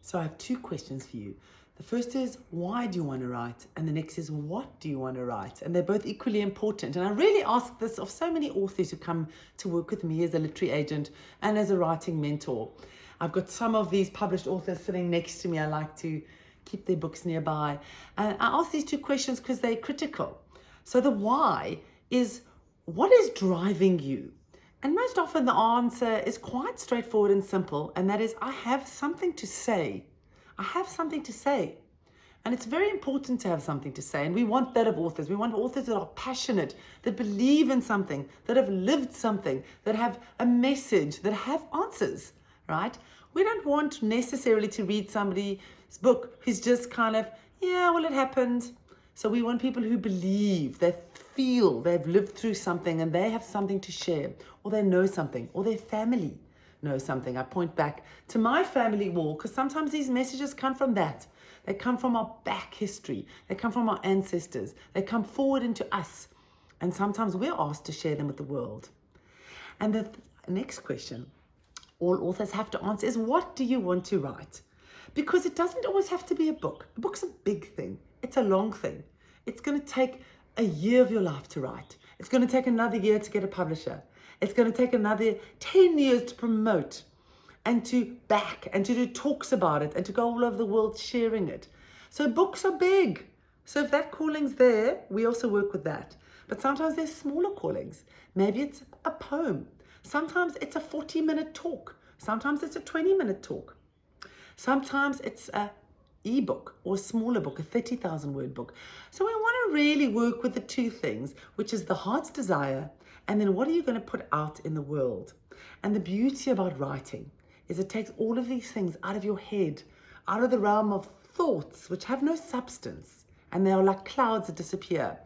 So I have two questions for you. The first is, why do you want to write? And the next is, what do you want to write? And they're both equally important. And I really ask this of so many authors who come to work with me as a literary agent and as a writing mentor. I've got some of these published authors sitting next to me. I like to keep their books nearby. And I ask these two questions because they're critical. So the why is, what is driving you? And most often the answer is quite straightforward and simple, and that is, I have something to say. I have something to say. And it's very important to have something to say. And we want that of authors. We want authors that are passionate, that believe in something, that have lived something, that have a message, that have answers, right? We don't want necessarily to read somebody's book who's just kind of, yeah, well, it happened. So we want people who believe, they feel they've lived through something and they have something to share, or they know something, or their family knows something. I point back to my family wall because sometimes these messages come from that. They come from our back history. They come from our ancestors. They come forward into us. And sometimes we're asked to share them with the world. And the next question all authors have to answer is, what do you want to write? Because it doesn't always have to be a book. A book's a big thing. It's a long thing. It's going to take a year of your life to write. It's going to take another year to get a publisher. It's going to take another 10 years to promote and to back and to do talks about it and to go all over the world sharing it. So books are big. So if that calling's there, we also work with that. But sometimes there's smaller callings. Maybe it's a poem. Sometimes it's a 40-minute talk. Sometimes it's a 20-minute talk. Sometimes it's a ebook or a smaller book, a 30,000-word book. So we want to really work with the two things, which is the heart's desire, and then what are you going to put out in the world? And the beauty about writing is it takes all of these things out of your head, out of the realm of thoughts, which have no substance, and they are like clouds that disappear.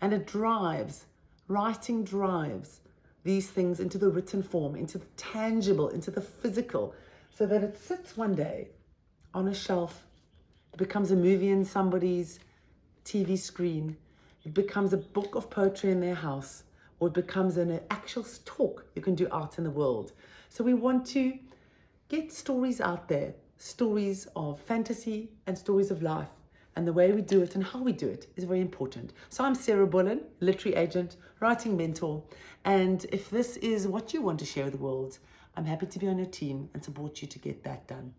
And it drives, writing drives these things into the written form, into the tangible, into the physical, so that it sits one day on a shelf. It becomes a movie in somebody's TV screen. It becomes a book of poetry in their house, or it becomes an actual talk you can do out in the world. So we want to get stories out there, stories of fantasy and stories of life. And the way we do it and how we do it is very important. So I'm Sarah Bullen, literary agent, writing mentor. And if this is what you want to share with the world, I'm happy to be on your team and support you to get that done.